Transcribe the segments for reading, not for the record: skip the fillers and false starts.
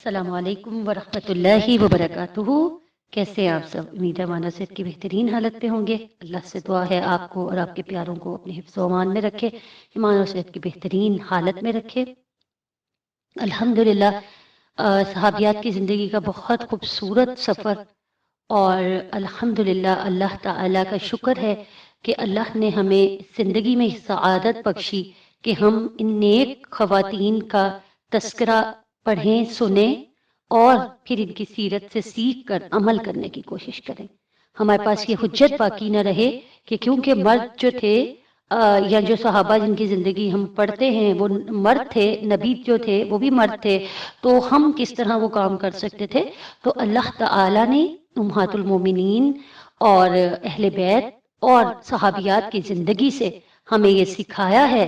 السلام علیکم ورحمۃ اللہ وبرکاتہ۔ کیسے ہیں آپ سب؟ امید ہے مانو صحت کی بہترین حالت پہ ہوں گے۔ اللہ سے دعا ہے آپ کو اور آپ کے پیاروں کو اپنے حفظ و امان میں رکھے، ایمان اور صحت کی بہترین حالت میں رکھے۔ الحمدللہ صحابیات کی زندگی کا بہت خوبصورت سفر، اور الحمدللہ اللہ تعالیٰ کا شکر ہے کہ اللہ نے ہمیں زندگی میں سعادت بخشی کہ ہم ان نیک خواتین کا تذکرہ پڑھیں، سنیں اور پھر ان کی سیرت سے سیکھ کر عمل کرنے کی کوشش کریں۔ ہمارے پاس یہ حجت باقی نہ رہے کہ کیونکہ مرد جو تھے یا جو صحابہ جن کی زندگی ہم پڑھتے ہیں وہ مرد تھے، نبی جو تھے وہ بھی مرد تھے، تو ہم کس طرح وہ کام کر سکتے تھے؟ تو اللہ تعالیٰ نے امہات المومنین اور اہل بیت اور صحابیات کی زندگی سے ہمیں یہ سکھایا ہے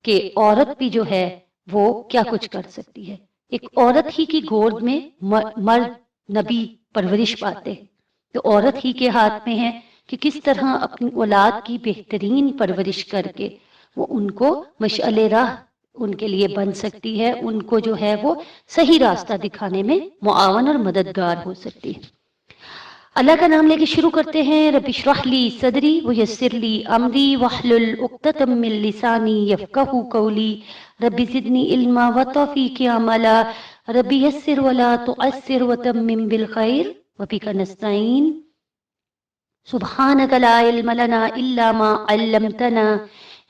کہ عورت بھی جو ہے وہ کیا کچھ کر سکتی ہے۔ ایک عورت ہی کی گود میں مرد نبی پرورش پاتے ہیں، تو عورت ہی کے ہاتھ میں ہے کہ کس طرح اپنی اولاد کی بہترین پرورش کر کے وہ ان کو مشعل راہ ان کے لیے بن سکتی ہے، ان کو جو ہے وہ صحیح راستہ دکھانے میں معاون اور مددگار ہو سکتی ہے۔ اللہ کا نام لے کے شروع کرتے ہیں۔ رب اشرح لی صدری ویسر لی امری واحلل عقدۃ من لسانی یفقہوا قولی رب زدنی علما وتوفیق عملا رب یسر ولا تعسر وتمم بالخیر وبک نستعین سبحانک لا علم لنا الا ما علمتنا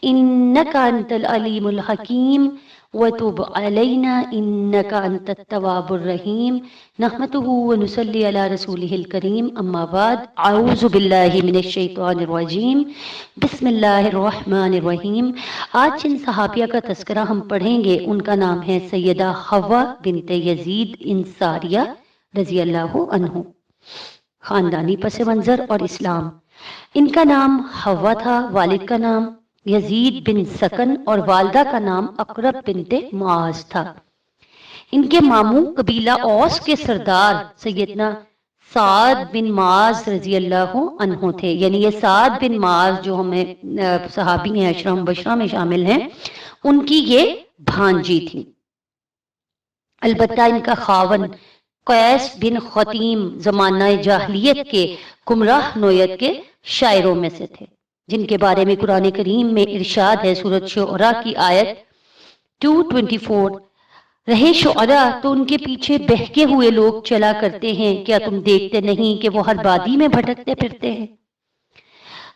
انک انت العلیم الحکیم وتب علینا انک انت التواب الرحیم نحمده ونصلی علی رسولہ الکریم اما بعد اعوذ باللہ من الشیطان الرجیم بسم اللہ الرحمن الرحیم۔ آج جن صحابیہ کا تذکرہ ہم پڑھیں گے ان کا نام ہے سیدہ حوا بنت یزید انصاریہ رضی اللہ عنہ۔ خاندانی پس منظر اور اسلام۔ ان کا نام حوا تھا، والد کا نام یزید بن سکن اور والدہ کا نام اقرب بنت معاذ تھا۔ ان کے ماموں قبیلہ اوس کے سردار سیدنا سعد بن معاذ رضی اللہ عنہ تھے، یعنی یہ سعد بن معاذ جو ہمیں صحابی ہیں عشرہ مبشرہ میں شامل ہیں، ان کی یہ بھانجی تھی۔ البتہ ان کا خاون قیس بن خطیم زمانہ جاہلیت کے گمراہ نوعیت کے شاعروں میں سے تھے، جن کے بارے میں قرآن کریم میں ارشاد ہے سورۃ شعراء کی آیت 224، رہے شعراء تو ان کے پیچھے بہکے ہوئے لوگ چلا کرتے ہیں، کیا تم دیکھتے نہیں کہ وہ ہر وادی میں بھٹکتے پھرتے ہیں۔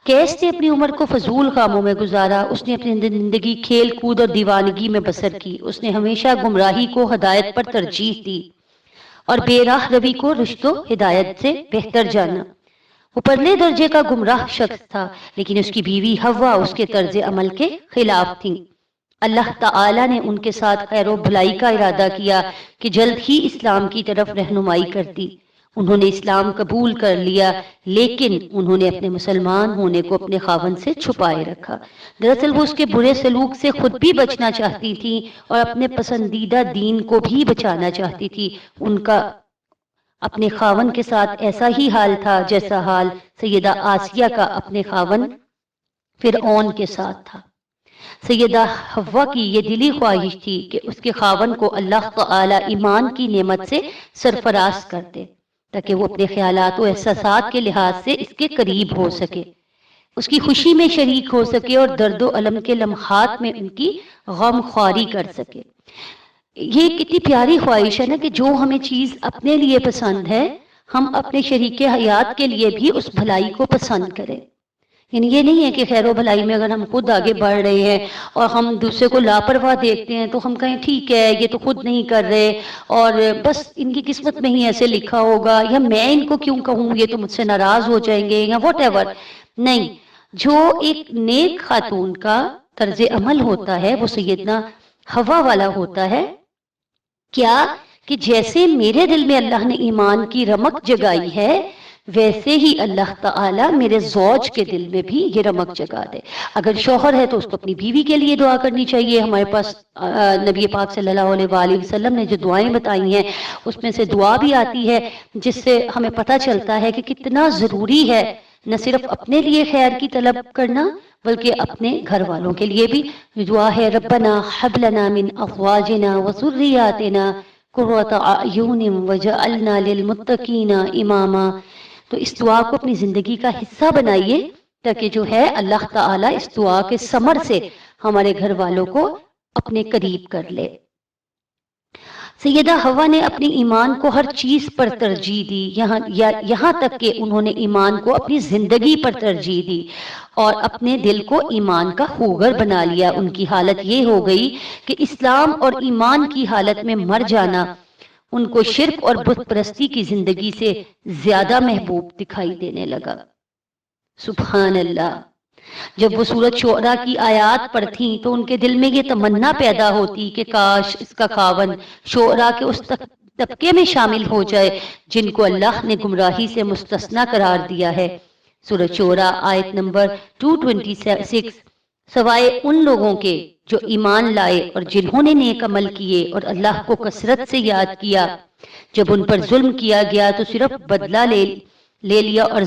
قیس نے اپنی عمر کو فضول کاموں میں گزارا، اس نے اپنی زندگی کھیل کود اور دیوانگی میں بسر کی، اس نے ہمیشہ گمراہی کو ہدایت پر ترجیح دی اور بے راہ روی کو رشد و ہدایت سے بہتر جانا۔ وہ پرلے درجے کا گمراہ شخص تھا، لیکن اس کی بیوی حوا اس کے طرز عمل کے خلاف تھیں۔ اللہ تعالیٰ نے ان کے ساتھ خیر و بھلائی کا ارادہ کیا کہ جلد ہی اسلام کی طرف رہنمائی کر دی۔ انہوں نے اسلام قبول کر لیا، لیکن انہوں نے اپنے مسلمان ہونے کو اپنے خاوند سے چھپائے رکھا۔ دراصل وہ اس کے برے سلوک سے خود بھی بچنا چاہتی تھی اور اپنے پسندیدہ دین کو بھی بچانا چاہتی تھی۔ ان کا اپنے خاوند کے ساتھ ایسا ہی حال تھا جیسا حال سیدہ آسیہ کا اپنے خاوند فرعون کے ساتھ تھا۔ سیدہ حوا کی یہ دلی خواہش تھی کہ اس کے خاوند کو اللہ تعالی ایمان کی نعمت سے سرفراز کر دے، تاکہ وہ اپنے خیالات و احساسات کے لحاظ سے اس کے قریب ہو سکے، اس کی خوشی میں شریک ہو سکے اور درد و الم کے لمحات میں ان کی غم خواری کر سکے۔ یہ کتنی پیاری خواہش ہے نا کہ جو ہمیں چیز اپنے لیے پسند ہے ہم اپنے شریک حیات کے لیے بھی اس بھلائی کو پسند کریں۔ یعنی یہ نہیں ہے کہ خیر و بھلائی میں اگر ہم خود آگے بڑھ رہے ہیں اور ہم دوسرے کو لاپرواہ دیکھتے ہیں تو ہم کہیں ٹھیک ہے یہ تو خود نہیں کر رہے اور بس ان کی قسمت میں ہی ایسے لکھا ہوگا، یا میں ان کو کیوں کہوں یہ تو مجھ سے ناراض ہو جائیں گے یا واٹ ایور۔ نہیں، جو ایک نیک خاتون کا طرز عمل ہوتا ہے وہ سیدنا حوا والا ہوتا ہے، کیا کہ جیسے میرے دل میں اللہ نے ایمان کی رمق جگائی ہے ویسے ہی اللہ تعالیٰ میرے زوج کے دل میں بھی یہ رمق جگا دے۔ اگر شوہر ہے تو اس کو اپنی بیوی کے لیے دعا کرنی چاہیے۔ ہمارے پاس نبی پاک صلی اللہ علیہ وآلہ وسلم نے جو دعائیں بتائی ہیں اس میں سے دعا بھی آتی ہے جس سے ہمیں پتہ چلتا ہے کہ کتنا ضروری ہے نہ صرف اپنے لیے خیر کی طلب کرنا بلکہ اپنے گھر والوں کے لیے بھی۔ دعا ہے ربنا حب لنا من ازواجنا وذریاتنا قرۃ اعین وجعلنا للمتقین اماما۔ تو اس دعا کو اپنی زندگی کا حصہ بنائیے تاکہ جو ہے اللہ تعالیٰ اس دعا کے ثمر سے ہمارے گھر والوں کو اپنے قریب کر لے۔ سیدہ حوا نے اپنی ایمان کو ہر چیز پر ترجیح دی، یہاں تک کہ انہوں نے ایمان کو اپنی زندگی پر ترجیح دی اور اپنے دل کو ایمان کا خوگر بنا لیا۔ ان کی حالت یہ ہو گئی کہ اسلام اور ایمان کی حالت میں مر جانا ان کو شرک اور بت پرستی کی زندگی سے زیادہ محبوب دکھائی دینے لگا۔ سبحان اللہ۔ جب وہ سورۃ شعراء کی آیات پڑھتیں تو ان کے دل میں یہ تمنا پیدا ہوتی کہ کاش اس کا خاوند شعراء کے اس طبقے میں شامل ہو جائے جن کو اللہ نے گمراہی سے مستثنی قرار دیا ہے۔ سورۃ شعراء آیت نمبر 226، سوائے ان لوگوں کے جو ایمان لائے اور جنہوں نے نیک عمل کیے اور اللہ کو کثرت سے یاد کیا، جب ان پر ظلم کیا گیا تو صرف بدلہ لے لیا اور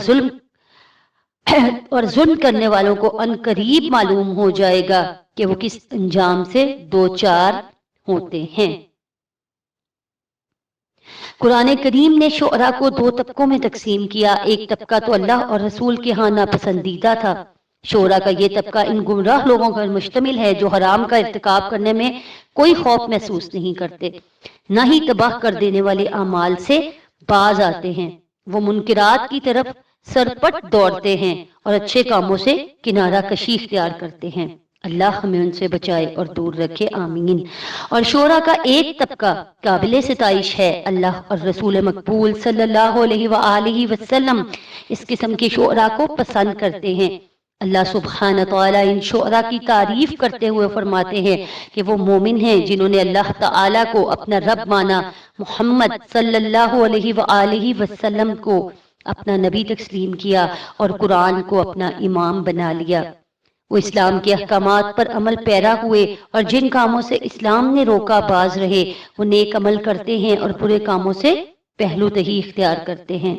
ظلم کرنے والوں کو ان قریب معلوم ہو جائے گا کہ وہ کس انجام سے دوچار ہوتے ہیں۔ قرآن کریم نے شعراء کو دو طبقوں میں تقسیم کیا۔ ایک طبقہ تو اللہ اور رسول کے ہاں ناپسندیدہ تھا۔ شعراء کا یہ طبقہ ان گمراہ لوگوں پر مشتمل ہے جو حرام کا ارتکاب کرنے میں کوئی خوف محسوس نہیں کرتے، نہ ہی تباہ کر دینے والے اعمال سے باز آتے ہیں۔ وہ منکرات کی طرف سرپٹ دوڑتے ہیں اور اچھے کاموں سے کنارہ کشی اختیار کرتے ہیں۔ اللہ ہمیں ان سے بچائے اور دور رکھے، آمین۔ اور شعراء کا ایک طبقہ قابل ستائش ہے۔ اللہ اور رسول مقبول صلی اللہ علیہ وآلہ وسلم اس قسم کے شعراء کو پسند کرتے ہیں۔ اللہ سبحانہ تعالیٰ ان شعراء کی تعریف کرتے ہوئے فرماتے ہیں کہ وہ مومن ہیں جنہوں نے اللہ تعالیٰ کو اپنا رب مانا، محمد صلی اللہ علیہ وآلہ وسلم کو اپنا نبی تسلیم کیا اور قرآن کو اپنا امام بنا لیا۔ وہ اسلام کے احکامات پر عمل پیرا ہوئے اور جن کاموں سے اسلام نے روکا باز رہے، وہ نیک عمل کرتے ہیں اور برے کاموں سے پہلو تہی اختیار کرتے ہیں،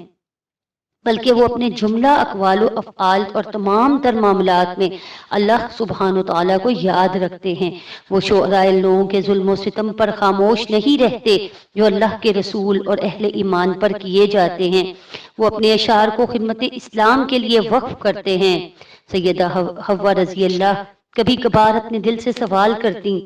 بلکہ وہ اپنے جملہ اقوال و افعال اور تمام تر معاملات میں اللہ سبحانہ وتعالیٰ کو یاد رکھتے ہیں۔ وہ شعراء لوگوں کے ظلم و ستم پر خاموش نہیں رہتے جو اللہ کے رسول اور اہل ایمان پر کیے جاتے ہیں۔ وہ اپنے اشعار کو خدمت اسلام کے لیے وقف کرتے ہیں۔ سیدہ حوا رضی اللہ کبھی کبھار اپنے دل سے سوال کرتی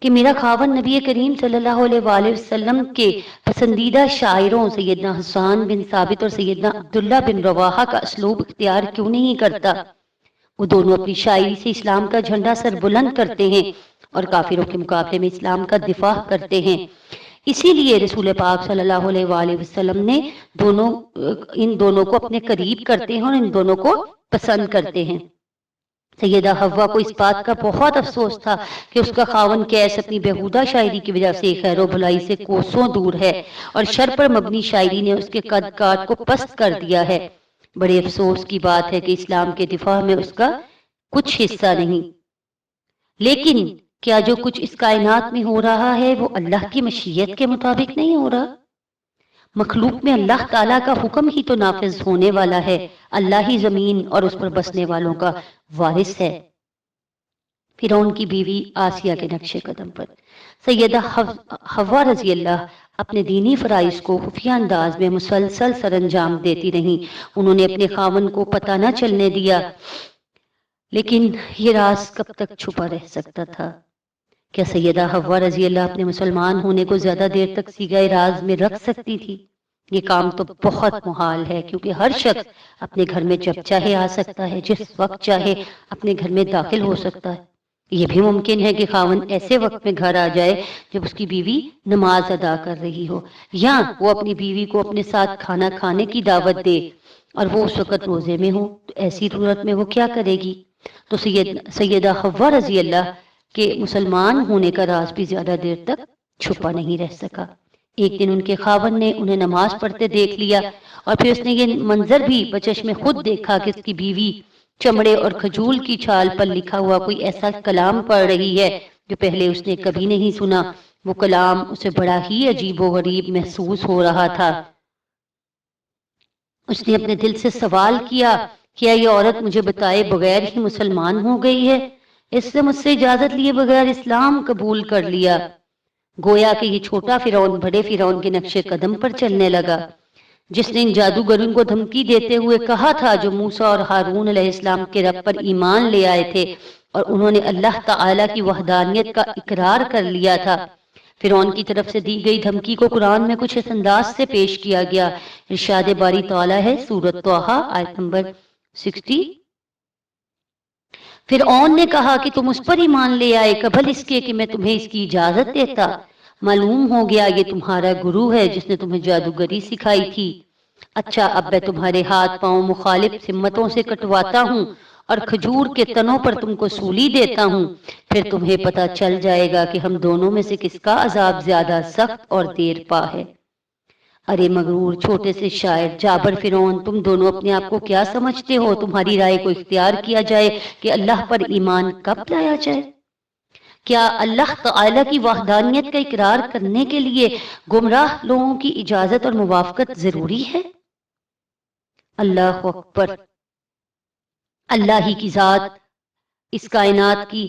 کہ میرا خاوند نبی کریم صلی اللہ علیہ وآلہ وسلم کے پسندیدہ شاعروں سیدنا حسان بن ثابت اور سیدنا عبداللہ بن رواحہ کا اسلوب اختیار کیوں نہیں کرتا؟ وہ دونوں اپنی شاعری سے اسلام کا جھنڈا سر بلند کرتے ہیں اور کافروں کے مقابلے میں اسلام کا دفاع کرتے ہیں۔ اسی لیے رسول پاک صلی اللہ علیہ وآلہ وسلم نے ان دونوں کو اپنے قریب کرتے ہیں اور ان دونوں کو پسند کرتے ہیں۔ سیدہ حوا کو اس بات کا بہت افسوس تھا کہ اس کا خاوند قیس اپنی بیہودہ شاعری کی وجہ سے خیر و بھلائی سے کوسوں دور ہے اور شر پر مبنی شاعری نے اس کے قد کاٹ کو پست کر دیا ہے۔ بڑے افسوس کی بات ہے کہ اسلام کے دفاع میں اس کا کچھ حصہ نہیں۔ لیکن کیا جو کچھ اس کائنات میں ہو رہا ہے وہ اللہ کی مشیت کے مطابق نہیں ہو رہا؟ مخلوق میں اللہ تعالیٰ کا حکم ہی تو نافذ ہونے والا ہے۔ اللہ ہی زمین اور اس پر بسنے والوں کا وارث ہے۔ فرعون کی بیوی آسیہ کے نقش قدم پر سیدہ حوا رضی اللہ اپنے دینی فرائض کو خفیہ انداز میں مسلسل سر انجام دیتی رہیں۔ انہوں نے اپنے خاوند کو پتہ نہ چلنے دیا، لیکن یہ راز کب تک چھپا رہ سکتا تھا؟ کیا سیدہ حوا رضی اللہ اپنے مسلمان ہونے کو زیادہ دیر تک سیغہ راز میں رکھ سکتی تھی؟ یہ کام تو بہت محال ہے، کیونکہ ہر شخص اپنے گھر میں جب چاہے آ سکتا ہے، جس وقت چاہے اپنے گھر میں داخل ہو سکتا ہے۔ یہ بھی ممکن ہے کہ خاوند ایسے وقت میں گھر آ جائے جب اس کی بیوی نماز ادا کر رہی ہو، یا وہ اپنی بیوی کو اپنے ساتھ کھانا کھانے کی دعوت دے اور وہ اس وقت روزے میں ہو، تو ایسی صورت میں وہ کیا کرے گی؟ تو سیدہ حوا رضی اللہ کہ مسلمان ہونے کا راز بھی زیادہ دیر تک چھپا نہیں رہ سکا۔ ایک دن ان کے خاوند نے انہیں نماز پڑھتے دیکھ لیا اور پھر اس نے یہ منظر بھی بچشم خود دیکھا کہ اس کی بیوی چمڑے اور کھجور کی چھال پر لکھا ہوا کوئی ایسا کلام پڑھ رہی ہے جو پہلے اس نے کبھی نہیں سنا۔ وہ کلام اسے بڑا ہی عجیب و غریب محسوس ہو رہا تھا۔ اس نے اپنے دل سے سوال کیا، کیا یہ عورت مجھے بتائے بغیر ہی مسلمان ہو گئی ہے؟ اس سے مجھ سے اجازت لیے بغیر اسلام قبول کر لیا۔ گویا کہ یہ چھوٹا فرعون بڑے فرعون کے نقش قدم پر چلنے لگا، جس نے ان جادوگروں کو دھمکی دیتے ہوئے کہا تھا، جو موسیٰ اور ہارون علیہ السلام کے رب پر ایمان لے آئے تھے اور انہوں نے اللہ تعالی کی وحدانیت کا اقرار کر لیا تھا۔ فرعون کی طرف سے دی گئی دھمکی کو قرآن میں کچھ اس انداز سے پیش کیا گیا۔ ارشاد باری تعالی ہے، سورۃ طٰہٰ آیت نمبر 60۔ فرعون نے کہا کہ تم اس پر ایمان لے آئے قبل اس کے کہ میں تمہیں اس کی اجازت دیتا۔ معلوم ہو گیا یہ تمہارا گرو ہے جس نے تمہیں جادوگری سکھائی تھی۔ اچھا، اب میں تمہارے ہاتھ پاؤں مخالف سمتوں سے کٹواتا ہوں اور کھجور کے تنوں پر تم کو سولی دیتا ہوں، پھر تمہیں پتہ چل جائے گا کہ ہم دونوں میں سے کس کا عذاب زیادہ سخت اور دیر پا ہے۔ ارے مغرور چھوٹے سے شاعر جابر فرعون، تم دونوں اپنے آپ کو کیا سمجھتے ہو؟ تمہاری رائے کو اختیار کیا جائے کہ اللہ پر ایمان کب لایا جائے؟ کیا اللہ تعالی کی وحدانیت کا اقرار کرنے کے لیے گمراہ لوگوں کی اجازت اور موافقت ضروری ہے؟ اللہ اکبر! اللہ ہی کی ذات اس کائنات کی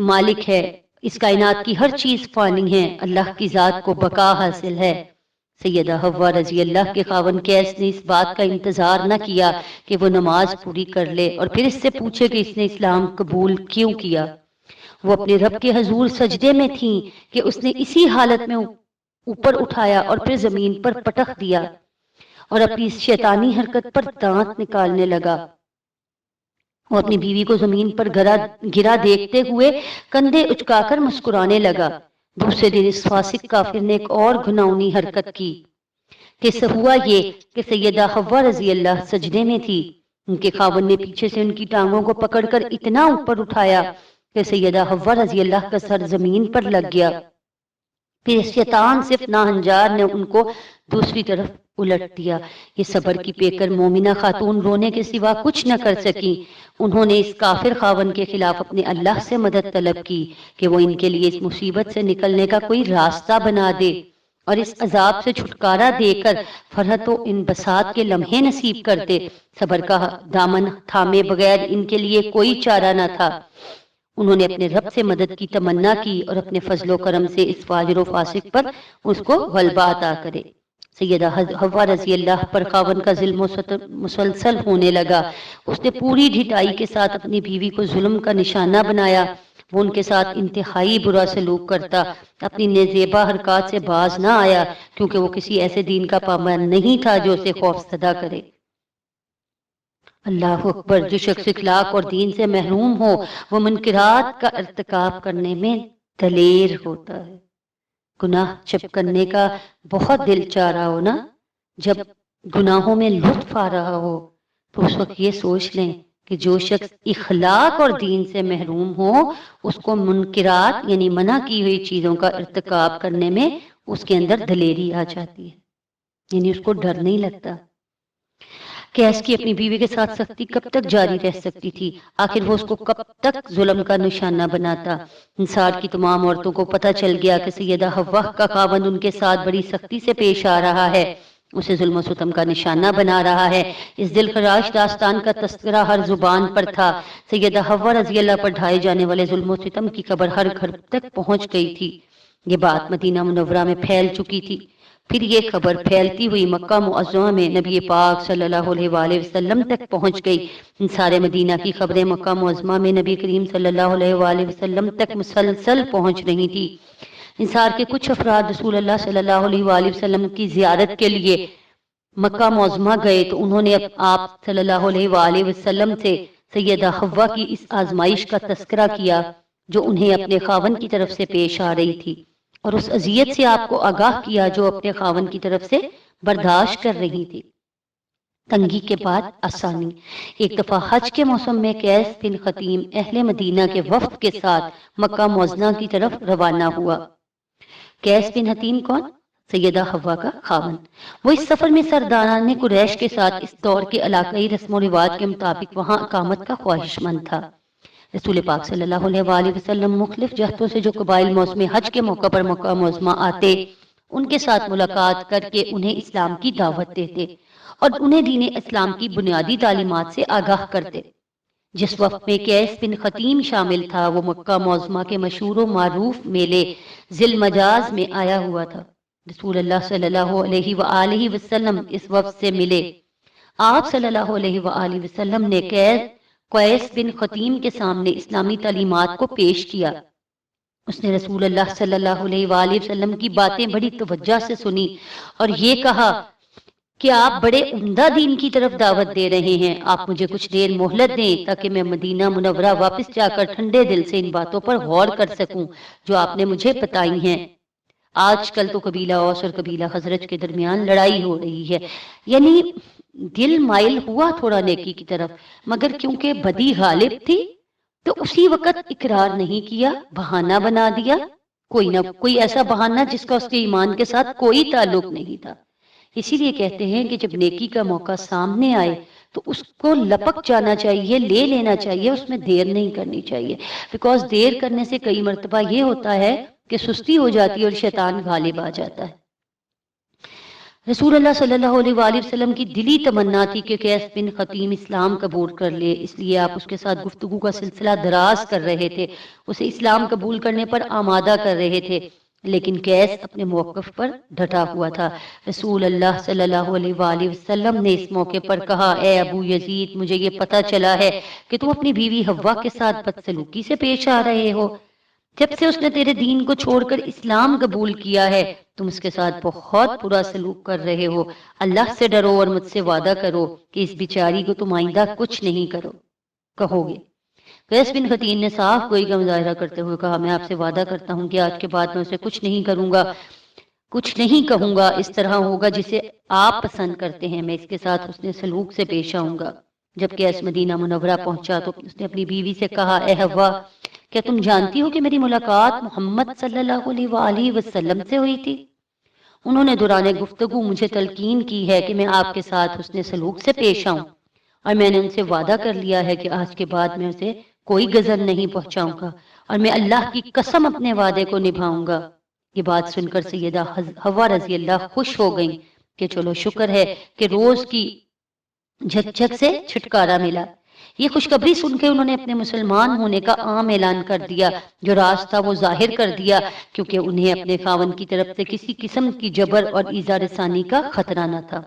مالک ہے، اس کائنات کی ہر چیز فانی ہے، اللہ کی ذات کو بقا حاصل ہے۔ سیدہ حوا رضی اللہ کے خاوند قیس نے اس بات کا انتظار نہ کیا کہ وہ نماز پوری کر لے اور پھر اس سے پوچھے کہ اس نے اسلام قبول کیوں کیا۔ وہ اپنے رب کے حضور سجدے میں تھیں کہ اس نے اسی حالت میں اوپر اٹھایا اور پھر زمین پر پٹخ دیا اور اپنی اس شیطانی حرکت پر دانت نکالنے لگا۔ وہ اپنی بیوی کو زمین پر گرا دیکھتے ہوئے کندھے اچکا کر مسکرانے لگا۔ دوسرے دن اس فاسق کافر نے ایک اور گھناؤنی حرکت کی۔ قصہ ہوا یہ کہ سیدہ حوا رضی اللہ سجدے میں تھی، ان کے خاوند نے پیچھے سے ان کی ٹانگوں کو پکڑ کر اتنا اوپر اٹھایا کہ سیدہ حوا رضی اللہ کا سر زمین پر لگ گیا۔ پھر شیطان صرف ناہنجار نے ان کو دوسری طرف الٹ دیا۔ یہ صبر کی پیکر مومنہ خاتون رونے کے سوا کچھ نہ کر سکیں۔ انہوں نے اس کافر خاوند کے خلاف اپنے اللہ سے مدد طلب کی کہ وہ ان کے لیے اس مصیبت سے نکلنے کا کوئی راستہ بنا دے اور اس عذاب سے چھٹکارا دے کر فرحت و انبساط کے لمحے نصیب کر دے۔ صبر کا دامن تھامے بغیر ان کے لیے کوئی چارہ نہ تھا۔ انہوں نے اپنے رب سے مدد کی تمنا کی اور اپنے فضل و کرم سے اس فاجر و فاسق پر اس کو غلبہ عطا کرے۔ سیدہ حوا رضی اللہ پر خاوند کا ظلم و ستم مسلسل ہونے لگا۔ اس نے پوری ڈھٹائی کے ساتھ اپنی بیوی کو ظلم کا نشانہ بنایا۔ وہ ان کے ساتھ انتہائی برا سلوک کرتا، اپنی نازیبا حرکات سے باز نہ آیا کیونکہ وہ کسی ایسے دین کا پابند نہیں تھا جو اسے خوفزدہ کرے۔ اللہ اکبر! جو شخص اخلاق اور دین سے محروم ہو وہ منکرات کا ارتکاب کرنے میں دلیر ہوتا ہے۔ گناہ جب کرنے کا بہت دل چاہ رہا ہو نا، جب گناہوں میں لطف آ رہا ہو، تو اس وقت یہ سوچ لیں کہ جو شخص اخلاق اور دین سے محروم ہو اس کو منکرات یعنی منع کی ہوئی چیزوں کا ارتکاب کرنے میں اس کے اندر دلیری آ جاتی ہے، یعنی اس کو ڈر نہیں لگتا۔ قیس کی اپنی بیوی کے ساتھ سختی کب تک جاری رہ سکتی تھی؟ آخر وہ اس کو کب تک ظلم کا نشانہ بناتا؟ انصار کی تمام عورتوں کو پتہ چل گیا کہ سیدہ حوا کا خاوند ان کے ساتھ بڑی سختی سے پیش آ رہا ہے، اسے ظلم و ستم کا نشانہ بنا رہا ہے۔ اس دلخراش داستان کا تذکرہ ہر زبان پر تھا۔ سیدہ حوا رضی اللہ پر ڈھائے جانے والے ظلم و ستم کی خبر ہر گھر تک پہنچ گئی تھی۔ یہ بات مدینہ منورہ میں پھیل چکی تھی۔ پھر یہ خبر پھیلتی ہوئی مکہ معظمہ میں نبی پاک صلی اللہ علیہ وآلہ وسلم تک پہنچ گئی۔ ان سارے مدینہ کی خبریں مکہ معظمہ میں نبی کریم صلی اللہ علیہ وآلہ وسلم تک مسلسل پہنچ رہی تھی۔ انصار کے کچھ افراد رسول اللہ صلی اللہ علیہ وآلہ وسلم کی زیارت کے لیے مکہ معظمہ گئے تو انہوں نے آپ صلی اللہ علیہ وآلہ وسلم سے سیدہ حوا کی اس آزمائش کا تذکرہ کیا جو انہیں اپنے خاوند کی طرف سے پیش آ رہی تھی، اور اس اذیت سے آپ کو آگاہ کیا جو اپنے خاوند کی طرف سے برداشت کر رہی تھی۔ تنگی کے بعد آسانی۔ ایک دفعہ حج کے موسم میں قیس بن خطیم اہل مدینہ کے وفد کے ساتھ مکہ معظمہ کی طرف روانہ ہوا۔ قیس بن حطیم کون؟ سیدہ حوا کا خاوند۔ وہ اس سفر میں سرداران قریش کے ساتھ اس دور کے علاقائی رسم و رواج کے مطابق وہاں اقامت کا خواہش مند تھا۔ رسول پاک صلی اللہ علیہ وآلہ وسلم مختلف جہتوں سے جو قبائل موسم حج کے موقع پر مکہ معظمہ آتے، ان کے ساتھ ملاقات کر کے انہیں اسلام کی دعوت دیتے اور انہیں دین اسلام کی بنیادی تعلیمات سے آگاہ کرتے۔ جس وقت میں قیس بن خطیم شامل تھا، وہ مکہ معظمہ کے مشہور و معروف میلے ذی المجاز میں آیا ہوا تھا۔ رسول اللہ صلی اللہ علیہ وآلہ وسلم اس وقت سے ملے۔ آپ صلی اللہ علیہ وآلہ وسلم نے قیس بن خطیم کے سامنے اسلامی تعلیمات کو پیش کیا۔ اس نے رسول اللہ صلی اللہ علیہ وآلہ وسلم کی باتیں بڑی توجہ سے سنی اور یہ کہا کہ آپ بڑے عمدہ دین کی طرف دعوت دے رہے ہیں، آپ مجھے کچھ دیر مہلت دیں تاکہ میں مدینہ منورہ واپس جا کر ٹھنڈے دل سے ان باتوں پر غور کر سکوں جو آپ نے مجھے بتائی ہیں۔ آج کل تو قبیلہ اوس اور قبیلہ خزرج کے درمیان لڑائی ہو رہی ہے، یعنی دل مائل ہوا تھوڑا نیکی کی طرف، مگر کیونکہ بدی غالب تھی تو اسی وقت اقرار نہیں کیا، بہانہ بنا دیا، کوئی نہ کوئی ایسا بہانہ جس کا اس کے ایمان کے ساتھ کوئی تعلق نہیں تھا۔ اسی لیے کہتے ہیں کہ جب نیکی کا موقع سامنے آئے تو اس کو لپک جانا چاہیے، لے لینا چاہیے، اس میں دیر نہیں کرنی چاہیے، بیکاز دیر کرنے سے کئی مرتبہ یہ ہوتا ہے کہ سستی ہو جاتی ہے اور شیطان غالب آ جاتا ہے۔ رسول اللہ صلی اللہ علیہ وآلہ وسلم کی دلی تمنا تھی کہ قیس بن خطیم اسلام قبول کر لے، اس لیے آپ اس کے ساتھ گفتگو کا سلسلہ دراز کر رہے تھے، اسے اسلام قبول کرنے پر آمادہ کر رہے تھے، لیکن قیس اپنے موقف پر ڈٹا ہوا تھا۔ رسول اللہ صلی اللہ علیہ وآلہ وسلم نے اس موقع پر کہا، اے ابو یزید، مجھے یہ پتہ چلا ہے کہ تم اپنی بیوی حوا کے ساتھ بدسلوکی سے پیش آ رہے ہو۔ جب سے اس نے تیرے دین کو چھوڑ کر اسلام قبول کیا ہے تم اس کے ساتھ بہت برا سلوک کر رہے ہو۔ اللہ سے ڈرو اور مجھ سے وعدہ کرو کہ اس بیچاری کو تم آئندہ کچھ نہیں کہو گے۔ قیس بن خطیم نے صاف کوئی کا مظاہرہ کرتے ہوئے کہا، میں آپ سے وعدہ کرتا ہوں کہ آج کے بعد میں اسے کچھ نہیں کروں گا، کچھ نہیں کہوں گا، اس طرح ہوگا جسے آپ پسند کرتے ہیں، میں اس کے ساتھ حسن سلوک سے پیش آؤں گا۔ جب قیس مدینہ منورہ پہنچا تو اس نے اپنی بیوی سے کہا، اے حوا، کیا تم جانتی ہو کہ میری ملاقات محمد صلی اللہ علیہ وآلہ وسلم سے ہوئی تھی؟ انہوں نے دوران گفتگو مجھے تلقین کی ہے کہ میں آپ کے ساتھ حسن سلوک سے پیش آؤں، اور میں نے ان سے وعدہ کر لیا ہے کہ آج کے بعد میں اسے کوئی غضب نہیں پہنچاؤں گا، اور میں اللہ کی قسم اپنے وعدے کو نبھاؤں گا۔ یہ بات سن کر سیدہ حوا رضی اللہ خوش ہو گئیں کہ چلو شکر ہے کہ روز کی جھک جھک سے چھٹکارا ملا۔ یہ خوشخبری سن کے انہوں نے اپنے مسلمان ہونے کا عام اعلان کر دیا، جو راز تھا وہ ظاہر کر دیا، کیونکہ انہیں اپنے خاوند کی طرف سے کسی قسم کی جبر اور ایذا رسانی کا خطرہ نہ تھا۔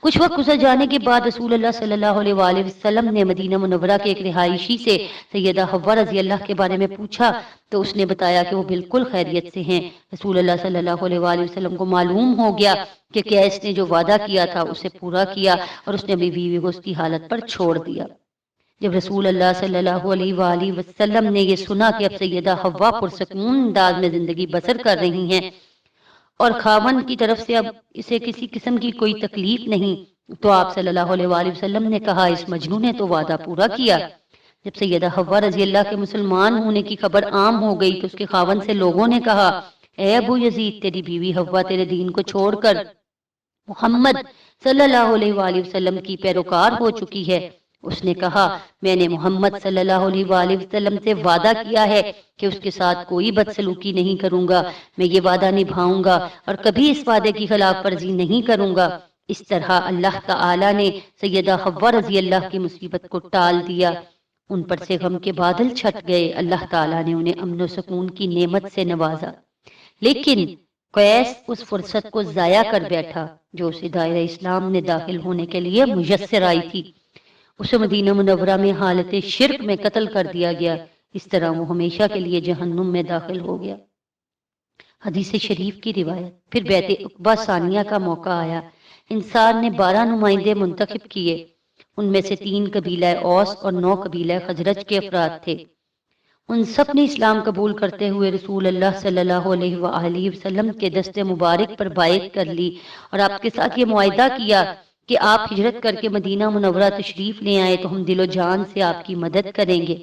کچھ وقت گزر جانے کے بعد رسول اللہ صلی اللہ علیہ وآلہ وسلم نے مدینہ منورہ کے ایک رہائشی سے سیدہ حوا رضی اللہ کے بارے میں پوچھا تو اس نے بتایا کہ وہ بالکل خیریت سے ہیں۔ رسول اللہ صلی اللہ علیہ وآلہ وسلم کو معلوم ہو گیا کہ قیس نے جو وعدہ کیا تھا اسے پورا کیا اور اس نے اپنی بیوی کو اس کی حالت پر چھوڑ دیا۔ جب رسول اللہ صلی اللہ علیہ وآلہ وسلم نے یہ سنا کہ اب سیدہ حوا پرسکون انداز میں زندگی بسر کر رہی ہیں اور خاوند کی طرف سے اب اسے کسی قسم کی کوئی تکلیف نہیں، تو آپ صلی اللہ علیہ وآلہ وسلم نے کہا، اس مجنون نے تو وعدہ پورا کیا۔ جب سیدہ حوا رضی اللہ کے مسلمان ہونے کی خبر عام ہو گئی تو اس کے خاوند سے لوگوں نے کہا، اے ابو یزید، تیری بیوی حوا تیرے دین کو چھوڑ کر محمد صلی اللہ علیہ وآلہ وسلم کی پیروکار ہو چکی ہے۔ اس نے کہا، میں نے محمد صلی اللہ علیہ وآلہ وسلم سے وعدہ کیا ہے کہ اس کے ساتھ کوئی بدسلوکی نہیں کروں گا، میں یہ وعدہ نبھاؤں گا اور کبھی اس وعدے کی خلاف ورزی نہیں کروں گا۔ اس طرح اللہ تعالی نے سیدہ حوا رضی اللہ کی مصیبت کو ٹال دیا، ان پر سے غم کے بادل چھٹ گئے، اللہ تعالی نے انہیں امن و سکون کی نعمت سے نوازا۔ لیکن قیس اس فرصت کو ضائع کر بیٹھا جو اسے دائرہ اسلام میں داخل ہونے کے لیے میسر آئی تھی۔ اسے مدینہ منورہ میں حالت شرک میں قتل کر دیا گیا، اس طرح وہ ہمیشہ کے لیے جہنم میں داخل ہو گیا۔ حدیث شریف کی روایت۔ پھر بیعت عقبہ ثانیہ کا موقع آیا۔ انصار نے 12 نمائندے منتخب کیے، ان میں سے 3 قبیلہ اوس اور 9 قبیلہ خزرج کے افراد تھے۔ ان سب نے اسلام قبول کرتے ہوئے رسول اللہ صلی اللہ علیہ وآلہ وسلم کے دست مبارک پر بیعت کر لی اور آپ کے ساتھ یہ معاہدہ کیا کہ آپ ہجرت کر کے مدینہ منورہ تشریف لے آئے تو ہم دل و جان سے آپ کی مدد کریں گے۔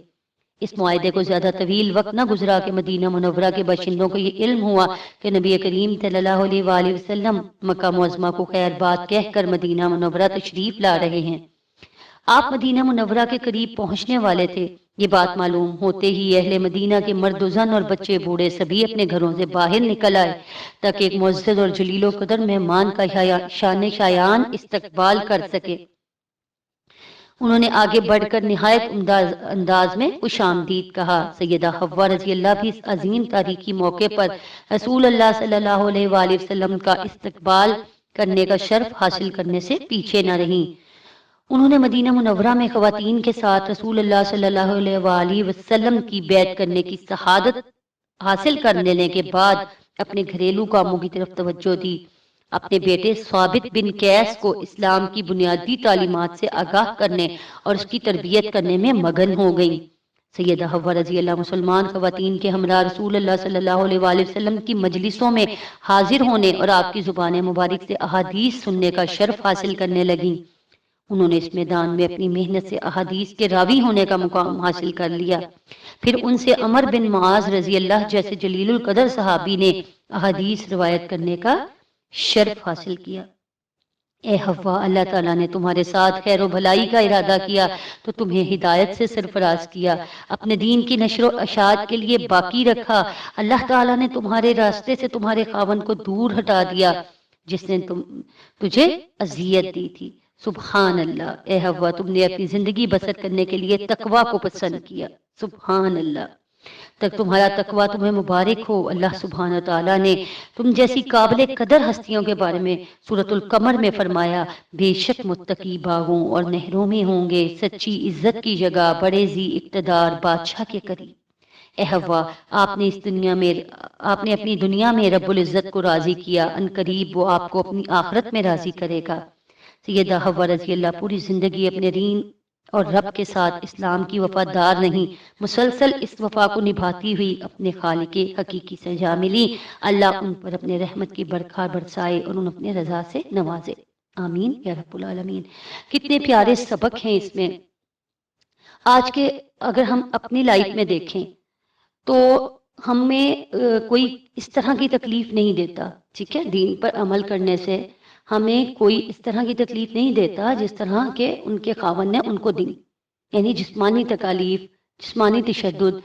اس معاہدے کو زیادہ طویل وقت نہ گزرا کہ مدینہ منورہ کے باشندوں کو یہ علم ہوا کہ نبی کریم صلی اللہ علیہ وآلہ وسلم مکہ معظمہ کو خیر بات کہہ کر مدینہ منورہ تشریف لا رہے ہیں۔ آپ مدینہ منورہ کے قریب پہنچنے والے تھے۔ یہ بات معلوم ہوتے ہی اہل مدینہ کے مرد و زن اور بچے بوڑھے سبھی اپنے گھروں سے باہر نکل آئے تاکہ ایک معزز اور جلیل و قدر مہمان کا شان شایان استقبال کر سکے۔ انہوں نے آگے بڑھ کر نہایت عمدہ انداز میں خوش آمدید کہا۔ سیدہ حوا رضی اللہ بھی اس عظیم تاریخی موقع پر رسول اللہ صلی اللہ علیہ وآلہ وسلم کا استقبال کرنے کا شرف حاصل کرنے سے پیچھے نہ رہیں۔ انہوں نے مدینہ منورہ میں خواتین کے ساتھ رسول اللہ صلی اللہ علیہ وآلہ وسلم کی بیعت کرنے کی شہادت حاصل کر لینے کے بعد اپنے گھریلو کاموں کی طرف توجہ دی۔ اپنے بیٹے ثابت بن قیس کو اسلام کی بنیادی تعلیمات سے آگاہ کرنے اور اس کی تربیت کرنے میں مگن ہو گئیں۔ سیدہ حوا رضی اللہ مسلمان خواتین کے ہمراہ رسول اللہ صلی اللہ علیہ وآلہ وسلم کی مجلسوں میں حاضر ہونے اور آپ کی زبان مبارک سے احادیث سننے کا شرف حاصل کرنے لگیں۔ انہوں نے اس میدان میں اپنی محنت سے احادیث کے راوی ہونے کا مقام حاصل کر لیا۔ پھر ان سے عمر بن معاذ رضی اللہ جیسے جلیل القدر صحابی نے احادیث روایت کرنے کا شرف حاصل کیا۔ اے حوا، اللہ تعالیٰ نے تمہارے ساتھ خیر و بھلائی کا ارادہ کیا تو تمہیں ہدایت سے سرفراز کیا، اپنے دین کی نشر و اشاعت کے لیے باقی رکھا۔ اللہ تعالیٰ نے تمہارے راستے سے تمہارے خاوند کو دور ہٹا دیا جس نے تجھے اذیت دی تھی۔ سبحان اللہ، اے حوا تم نے اپنی زندگی بسر کرنے کے لیے تقوی کو پسند کیا۔ سبحان اللہ، تک تمہارا تقوی تمہیں مبارک ہو۔ اللہ سبحانہ تعالیٰ نے تم جیسی قابل قدر ہستیوں کے بارے میں سورۃ القمر میں فرمایا، بے شک متقی باغوں اور نہروں میں ہوں گے، سچی عزت کی جگہ، بڑے ذی اقتدار بادشاہ کے قریب۔ اے حوا، آپ نے اپنی دنیا میں رب العزت کو راضی کیا، ان قریب وہ آپ کو اپنی آخرت میں راضی کرے گا۔ سیدہ حوا رضی اللہ پوری زندگی اپنے دین اور رب کے ساتھ اسلام کی وفادار نہیں، مسلسل اس وفا کو نبھاتی ہوئی اپنے خالق حقیقی سے جا ملی۔ اللہ ان پر اپنے رحمت کی برکھا برسائے اور ان اپنے رضا سے نوازے، آمین یا رب العالمین۔ کتنے پیارے سبق ہیں اس میں۔ آج کے اگر ہم اپنی لائف میں دیکھیں تو ہمیں کوئی اس طرح کی تکلیف نہیں دیتا، ٹھیک ہے، دین پر عمل کرنے سے ہمیں کوئی اس طرح کی تکلیف نہیں دیتا جس طرح کے ان کے خاوند نے ان کو دی، یعنی جسمانی تکالیف، جسمانی تشدد۔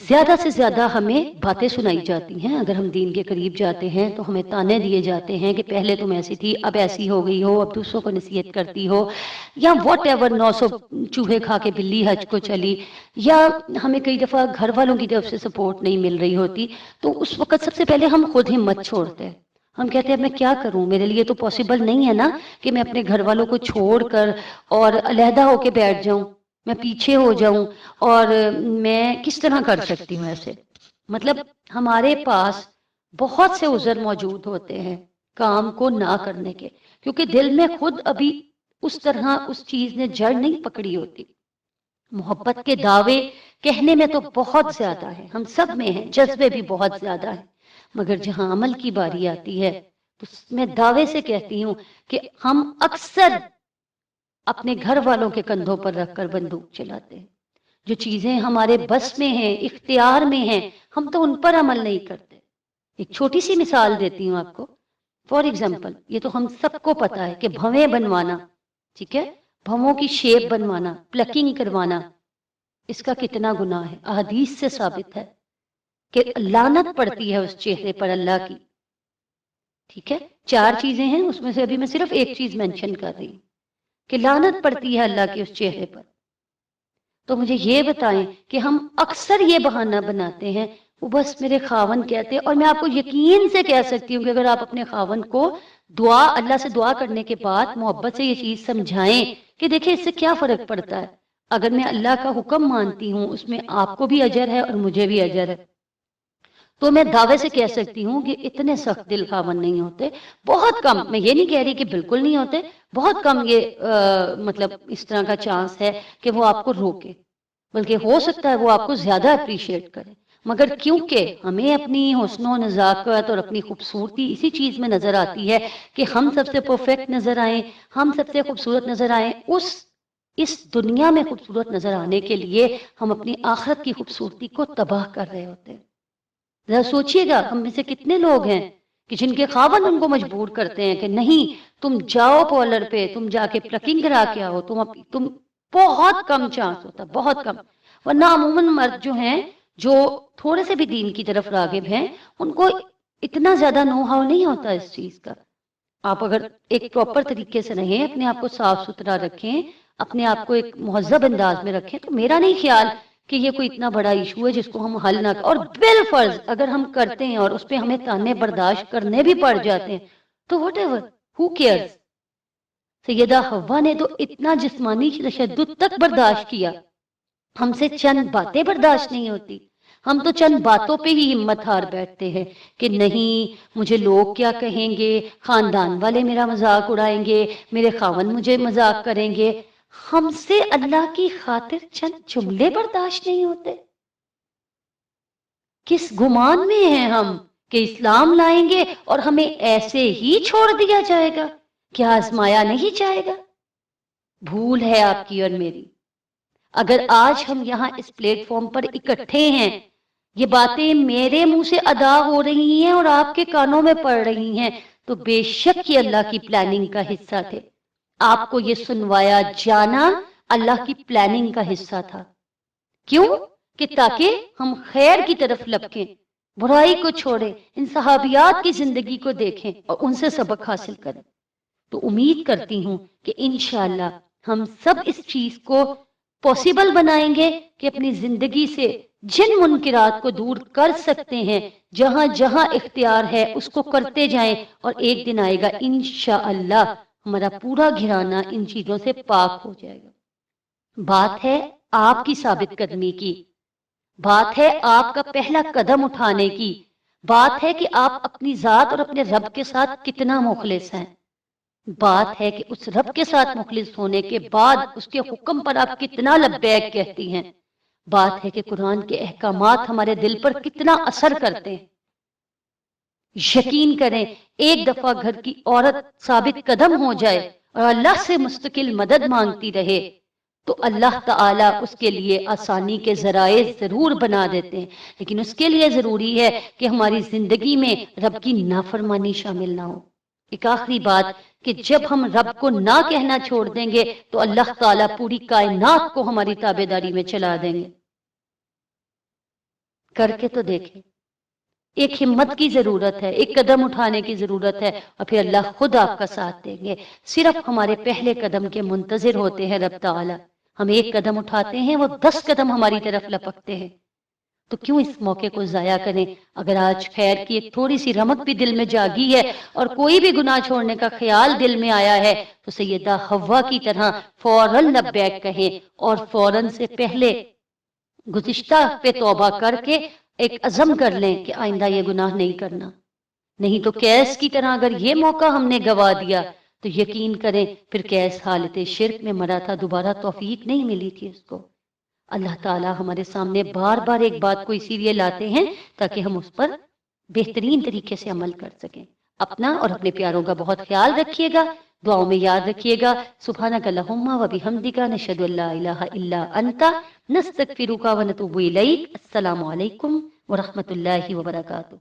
زیادہ سے زیادہ ہمیں باتیں سنائی جاتی ہیں، اگر ہم دین کے قریب جاتے ہیں تو ہمیں تانے دیے جاتے ہیں کہ پہلے تم ایسی تھی، اب ایسی ہو گئی ہو، اب دوسروں کو نصیحت کرتی ہو، یا واٹ ایور، 900 چوہے کھا کے بلی حج کو چلی، یا ہمیں کئی دفعہ گھر والوں کی طرف سے سپورٹ نہیں مل رہی ہوتی، تو اس وقت سب سے پہلے ہم خود ہمت چھوڑتے ہیں۔ ہم کہتے ہیں اب میں کیا کروں، میرے لیے تو پاسبل نہیں ہے نا کہ میں اپنے گھر والوں کو چھوڑ کر اور علیحدہ ہو کے بیٹھ جاؤں، میں پیچھے ہو جاؤں، اور میں کس طرح کر سکتی ہوں ایسے۔ مطلب ہمارے پاس بہت سے عذر موجود ہوتے ہیں کام کو نہ کرنے کے، کیونکہ دل میں خود ابھی اس طرح اس چیز نے جڑ نہیں پکڑی ہوتی۔ محبت کے دعوے کہنے میں تو بہت زیادہ ہے، ہم سب میں ہیں، جذبے بھی بہت زیادہ ہیں، مگر جہاں عمل کی باری آتی ہے تو میں دعوے سے کہتی ہوں کہ ہم اکثر اپنے گھر والوں کے کندھوں پر رکھ کر بندوق چلاتے ہیں۔ جو چیزیں ہمارے بس میں ہیں، اختیار میں ہیں، ہم تو ان پر عمل نہیں کرتے۔ ایک چھوٹی سی مثال دیتی ہوں آپ کو۔ فار ایگزامپل، یہ تو ہم سب کو پتا ہے کہ بھویں بنوانا، ٹھیک ہے، بھووں کی شیپ بنوانا، پلکنگ کروانا، اس کا کتنا گناہ ہے، احادیث سے ثابت ہے کہ لعنت پڑتی ہے اس چہرے پر اللہ کی، ٹھیک ہے۔ 4 چیزیں ہیں، اس میں سے ابھی میں صرف ایک چیز مینشن کر رہی ہوں کہ لعنت پڑتی ہے اللہ کے اس چہرے پر۔ تو مجھے یہ بتائیں کہ ہم اکثر یہ بہانہ بناتے ہیں، وہ بس میرے خاوند کہتے ہیں، اور میں آپ کو یقین سے کہہ سکتی ہوں کہ اگر آپ اپنے خاوند کو اللہ سے دعا کرنے کے بعد محبت سے یہ چیز سمجھائیں کہ دیکھیں اس سے کیا فرق پڑتا ہے، اگر میں اللہ کا حکم مانتی ہوں اس میں آپ کو بھی اجر ہے اور مجھے بھی اجر ہے، تو میں دعوے سے کہہ سکتی ہوں کہ اتنے سخت دل خاوند نہیں ہوتے، بہت کم، میں یہ نہیں کہہ رہی کہ بالکل نہیں ہوتے، بہت کم یہ مطلب اس طرح کا چانس ہے کہ وہ آپ کو روکے، بلکہ ہو سکتا ہے وہ آپ کو زیادہ اپریشیٹ کرے، مگر کیونکہ ہمیں اپنی حسن و نزاکت اور اپنی خوبصورتی اسی چیز میں نظر آتی ہے کہ ہم سب سے پرفیکٹ نظر آئیں، ہم سب سے خوبصورت نظر آئیں، اس دنیا میں خوبصورت نظر آنے کے لیے ہم اپنی آخرت کی خوبصورتی کو تباہ کر رہے ہوتے ہیں۔ ذرا سوچئے گا ہم میں سے کتنے لوگ ہیں کہ جن کے خاوند ان کو مجبور کرتے ہیں کہ نہیں تم جاؤ پارلر پہ، تم جا کے پلکنگ کرا کے آؤ، تم بہت کم چانس ہوتا، بہت کم، ورنہ عموماً مرد جو ہیں جو تھوڑے سے بھی دین کی طرف راغب ہیں ان کو اتنا زیادہ نو ہاؤ نہیں ہوتا اس چیز کا۔ آپ اگر ایک پراپر طریقے سے رہیں، اپنے آپ کو صاف ستھرا رکھیں، اپنے آپ کو ایک مہذب انداز میں رکھیں، تو میرا نہیں خیال کہ یہ کوئی اتنا بڑا ایشو ہے جس کو ہم حل نہ کر، اور بالفرض اگر ہم کرتے ہیں اور اس پہ ہمیں تانے برداشت کرنے بھی پڑ جاتے ہیں تو واٹ ایور، ہو کیئرز۔ سیدہ حوا نے تو اتنا جسمانی تشدد تک برداشت کیا، ہم سے چند باتیں برداشت نہیں ہوتی، ہم تو چند باتوں پہ ہی ہمت ہار بیٹھتے ہیں کہ نہیں مجھے لوگ کیا کہیں گے، خاندان والے میرا مذاق اڑائیں گے، میرے خاوند مجھے مذاق کریں گے۔ ہم سے اللہ کی خاطر چند جملے برداشت نہیں ہوتے؟ کس گمان میں ہیں ہم کہ اسلام لائیں گے اور ہمیں ایسے ہی چھوڑ دیا جائے گا؟ کیا آزمایا نہیں جائے گا؟ بھول ہے آپ کی اور میری۔ اگر آج ہم یہاں اس پلیٹ فارم پر اکٹھے ہیں، یہ باتیں میرے منہ سے ادا ہو رہی ہیں اور آپ کے کانوں میں پڑ رہی ہیں، تو بے شک یہ اللہ کی پلاننگ کا حصہ تھے۔ آپ کو یہ سنوایا جانا اللہ کی پلاننگ کا حصہ تھا۔ کیوں؟ کہ تاکہ ہم خیر کی طرف لپکیں، برائی کو چھوڑیں، ان صحابیات کی زندگی کو دیکھیں اور ان سے سبق حاصل کریں۔ تو امید کرتی ہوں کہ انشاءاللہ ہم سب اس چیز کو پاسبل بنائیں گے کہ اپنی زندگی سے جن منکرات کو دور کر سکتے ہیں، جہاں جہاں اختیار ہے اس کو کرتے جائیں، اور ایک دن آئے گا انشاءاللہ ہمارا پورا گھرانہ ان چیزوں سے پاک ہو جائے گا۔ بات ہے آپ کی ثابت قدمی کی، بات ہے آپ کا پہلا قدم اٹھانے کی، بات ہے کہ آپ اپنی ذات اور اپنے رب کے ساتھ کتنا مخلص ہیں، بات ہے کہ اس رب کے ساتھ مخلص ہونے کے بعد اس کے حکم پر آپ کتنا لبیک کہتی ہیں، بات ہے کہ قرآن کے احکامات ہمارے دل پر کتنا اثر کرتے ہیں۔ یقین کریں ایک دفعہ گھر کی عورت ثابت قدم ہو جائے اور اللہ سے مستقل مدد مانگتی رہے تو اللہ تعالیٰ اس کے لیے آسانی کے ذرائع ضرور بنا دیتے ہیں، لیکن اس کے لیے ضروری ہے کہ ہماری زندگی میں رب کی نافرمانی شامل نہ ہو۔ ایک آخری بات کہ جب ہم رب کو نہ کہنا چھوڑ دیں گے تو اللہ تعالیٰ پوری کائنات کو ہماری تابعداری میں چلا دیں گے۔ کر کے تو دیکھیں، ایک ہمت کی ضرورت ہے، ایک قدم اٹھانے کی ضرورت ہے، اور پھر اللہ خود آپ کا ساتھ دیں گے۔ صرف ہمارے پہلے قدم کے منتظر ہوتے ہیں رب تعالیٰ۔ ہم ایک قدم اٹھاتے ہیں، وہ 10 قدم ہماری طرف لپکتے ہیں۔ تو کیوں اس موقع کو ضائع کریں؟ اگر آج خیر کی ایک تھوڑی سی رمق بھی دل میں جاگی ہے اور کوئی بھی گناہ چھوڑنے کا خیال دل میں آیا ہے تو سیدہ حوا کی طرح فوراً لبیک کہیں، اور فوراً سے پہلے گزشتہ پہ توبہ کر کے ایک عزم کر لیں کہ آئندہ یہ گناہ نہیں کرنا۔ نہیں تو کیس کی طرح اگر یہ موقع ہم نے گوا دیا تو یقین کریں پھر کیس حالت شرک میں مرا تھا، دوبارہ توفیق نہیں ملی تھی اس کو۔ اللہ تعالیٰ ہمارے سامنے بار بار ایک بات کو اسی لیے لاتے ہیں تاکہ ہم اس پر بہترین طریقے سے عمل کر سکیں۔ اپنا اور اپنے پیاروں کا بہت خیال رکھیے گا، دعاؤں میں یاد رکھیے گا۔ سبحانک اللہم و بحمدک، نشہد ان لا الہ الا انت، نستغفرک و نتوب الیک۔ السلام علیکم ورحمۃ اللہ وبرکاتہ۔